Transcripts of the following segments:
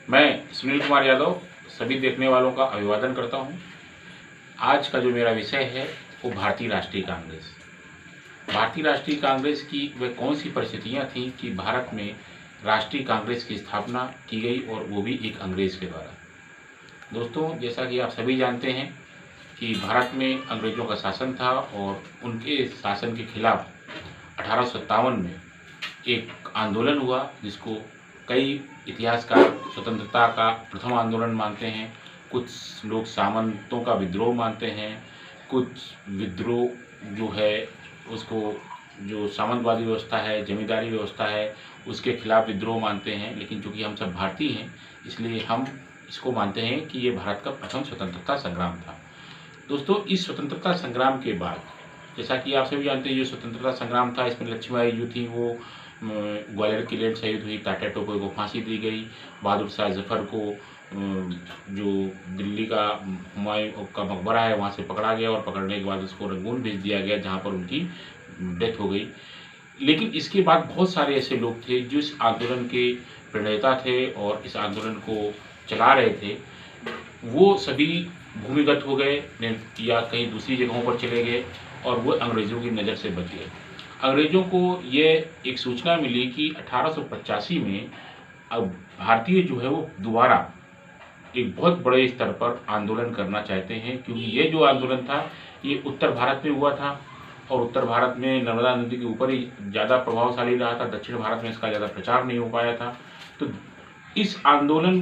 मैं सुनील कुमार यादव सभी देखने वालों का अभिवादन करता हूं। आज का जो मेरा विषय है वो भारतीय राष्ट्रीय कांग्रेस। भारतीय राष्ट्रीय कांग्रेस की वह कौन सी परिस्थितियां थीं कि भारत में राष्ट्रीय कांग्रेस की स्थापना की गई और वो भी एक अंग्रेज के द्वारा। दोस्तों, जैसा कि आप सभी जानते हैं कि भारत में अंग्रेजों का शासन था और उनके शासन के खिलाफ 1857 में एक आंदोलन हुआ जिसको कई इतिहासकार स्वतंत्रता का प्रथम आंदोलन मानते हैं। कुछ लोग सामंतों का विद्रोह मानते हैं, कुछ विद्रोह जो है उसको जो सामंतवादी व्यवस्था है, जमींदारी व्यवस्था है, उसके खिलाफ विद्रोह मानते हैं। लेकिन चूँकि हम सब भारतीय हैं इसलिए हम इसको मानते हैं कि ये भारत का प्रथम स्वतंत्रता संग्राम था। दोस्तों, इस स्वतंत्रता संग्राम के बाद जैसा कि आप सभी जानते हैं जो स्वतंत्रता संग्राम था इसमें लक्ष्मीबाई जो थी वो ग्वालियर की लड़ाई शहीद हुई, टाटा टोपे को फांसी दी गई, बहादुर शाह जफर को जो दिल्ली का हुमायूं का मकबरा है वहाँ से पकड़ा गया और पकड़ने के बाद उसको रंगून भेज दिया गया जहाँ पर उनकी डेथ हो गई। लेकिन इसके बाद बहुत सारे ऐसे लोग थे जो इस आंदोलन के प्रणेता थे और इस आंदोलन को चला रहे थे, वो सभी भूमिगत हो गए या कहीं दूसरी जगहों पर चले गए और वो अंग्रेज़ों की नज़र से बच गए। अंग्रेज़ों को ये एक सूचना मिली कि 1885 में अब भारतीय जो है वो दोबारा एक बहुत बड़े स्तर पर आंदोलन करना चाहते हैं, क्योंकि ये जो आंदोलन था ये उत्तर भारत में हुआ था और उत्तर भारत में नर्मदा नदी के ऊपर ही ज़्यादा प्रभावशाली रहा था। दक्षिण भारत में इसका ज़्यादा प्रचार नहीं हो पाया था। तो इस आंदोलन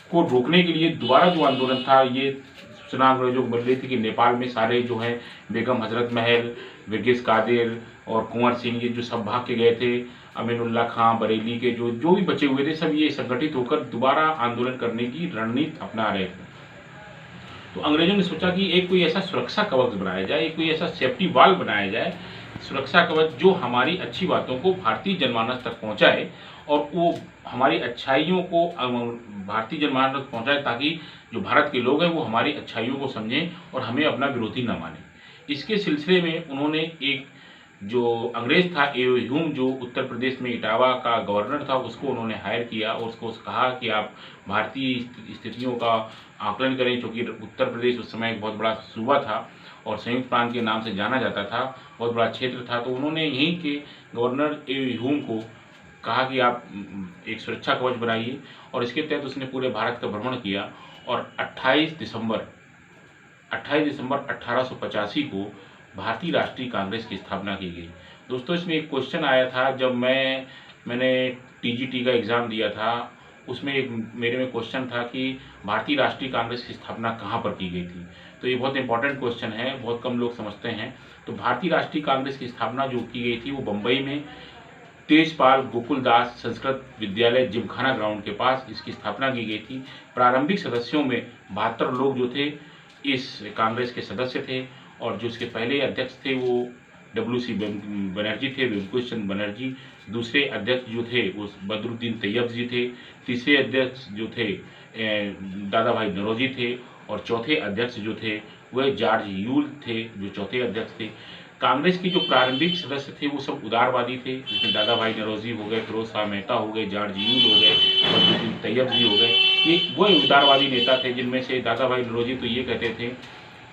को रोकने के लिए दोबारा जो आंदोलन था ये सूचना अंग्रेजों को मिल रही थी कि नेपाल में सारे जो है बेगम हजरत महल, वर्गीस कादिर और कुंवर सिंह ये जो सब भाग के गए थे, अमीनुल्लाह खां बरेली के जो भी बचे हुए थे सब ये संगठित होकर दोबारा आंदोलन करने की रणनीति अपना रहे थे। तो अंग्रेजों ने सोचा कि एक कोई ऐसा सुरक्षा कवच बनाया जाए, एक कोई ऐसा सेफ्टी वॉल बनाया जाए, सुरक्षा कवच जो हमारी अच्छी बातों को भारतीय जनमानस तक पहुंचाए और वो हमारी अच्छाइयों को भारतीय जनमानस तक पहुंचाए, ताकि जो भारत के लोग हैं वो हमारी अच्छाइयों को समझें और हमें अपना विरोधी न माने। इसके सिलसिले में उन्होंने एक जो अंग्रेज था ए ह्यूम, जो उत्तर प्रदेश में इटावा का गवर्नर था, उसको उन्होंने हायर किया और उसको कहा कि आप भारतीय स्थितियों का आकलन करें, क्योंकि उत्तर प्रदेश उस समय एक बहुत बड़ा सूबा था और संयुक्त प्रांत के नाम से जाना जाता था, बहुत बड़ा क्षेत्र था। तो उन्होंने यहीं के गवर्नर ए ह्यूम को कहा कि आप एक सुरक्षा कवच बनाइए और इसके तहत उसने पूरे भारत का भ्रमण किया और 28 दिसंबर 1885 को भारतीय राष्ट्रीय कांग्रेस की स्थापना की गई। दोस्तों, इसमें एक क्वेश्चन आया था जब मैंने टीजीटी का एग्ज़ाम दिया था, उसमें एक मेरे में क्वेश्चन था कि भारतीय राष्ट्रीय कांग्रेस की स्थापना कहाँ पर की गई थी। तो ये बहुत इंपॉर्टेंट क्वेश्चन है, बहुत कम लोग समझते हैं। तो भारतीय राष्ट्रीय कांग्रेस की स्थापना जो की गई थी वो बम्बई में तेजपाल गोकुलदास संस्कृत विद्यालय जिमखाना ग्राउंड के पास इसकी स्थापना की गई थी। प्रारंभिक सदस्यों में 72 लोग जो थे इस कांग्रेस के सदस्य थे और जो इसके पहले अध्यक्ष थे वो WC बनर्जी थे, वेंकुश चंद्र बनर्जी। दूसरे अध्यक्ष जो थे वो बदरुद्दीन तैयब जी थे। तीसरे अध्यक्ष जो थे दादा भाई नौरोजी थे और चौथे अध्यक्ष जो थे वह जॉर्ज यूल थे, जो चौथे अध्यक्ष थे। कांग्रेस के जो प्रारंभिक सदस्य थे वो सब उदारवादी थे, जिसमें दादा भाई नौरोजी हो गए, फिरोज शाह मेहता हो गए, जॉर्ज यूल हो गए, बदरुद्दीन तैयब जी हो गए। ये वह उदारवादी नेता थे जिनमें से दादा भाई नौरोजी तो ये कहते थे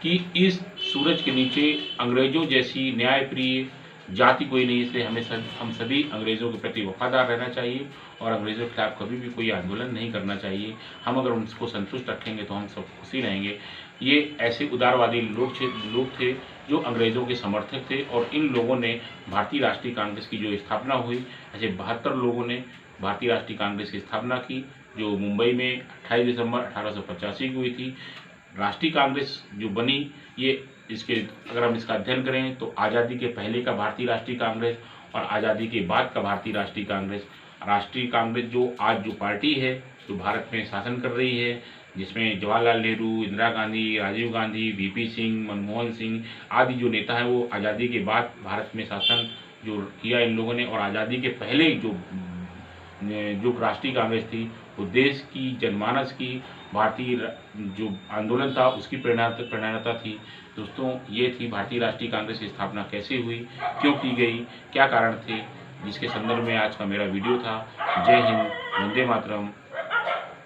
कि इस सूरज के नीचे अंग्रेजों जैसी न्यायप्रिय जाति कोई नहीं, इसलिए हम सभी अंग्रेज़ों के प्रति वफादार रहना चाहिए और अंग्रेज़ों के खिलाफ कभी भी कोई आंदोलन नहीं करना चाहिए। हम अगर उनको संतुष्ट रखेंगे तो हम सब खुशी रहेंगे। ये ऐसे उदारवादी लोग थे जो अंग्रेज़ों के समर्थक थे और इन लोगों ने भारतीय राष्ट्रीय कांग्रेस की जो स्थापना हुई, ऐसे 72 लोगों ने भारतीय राष्ट्रीय कांग्रेस की स्थापना की, जो मुंबई में 28 दिसंबर 1885 को हुई थी। राष्ट्रीय कांग्रेस जो बनी, ये इसके अगर हम इसका अध्ययन करें तो आज़ादी के पहले का भारतीय राष्ट्रीय कांग्रेस और आज़ादी के बाद का भारतीय राष्ट्रीय कांग्रेस। राष्ट्रीय कांग्रेस जो आज जो पार्टी है जो भारत में शासन कर रही है, जिसमें जवाहरलाल नेहरू, इंदिरा गांधी, राजीव गांधी, VP सिंह, मनमोहन सिंह आदि जो नेता हैं वो आज़ादी के बाद भारत में शासन जो किया इन लोगों ने, और आज़ादी के पहले जो राष्ट्रीय कांग्रेस थी वो देश की जनमानस की भारतीय जो आंदोलन था उसकी प्रेरणा थी। दोस्तों, ये थी भारतीय राष्ट्रीय कांग्रेस की स्थापना कैसे हुई, क्यों की गई, क्या कारण थे, जिसके संदर्भ में आज का मेरा वीडियो था। जय हिंद, वंदे मातरम।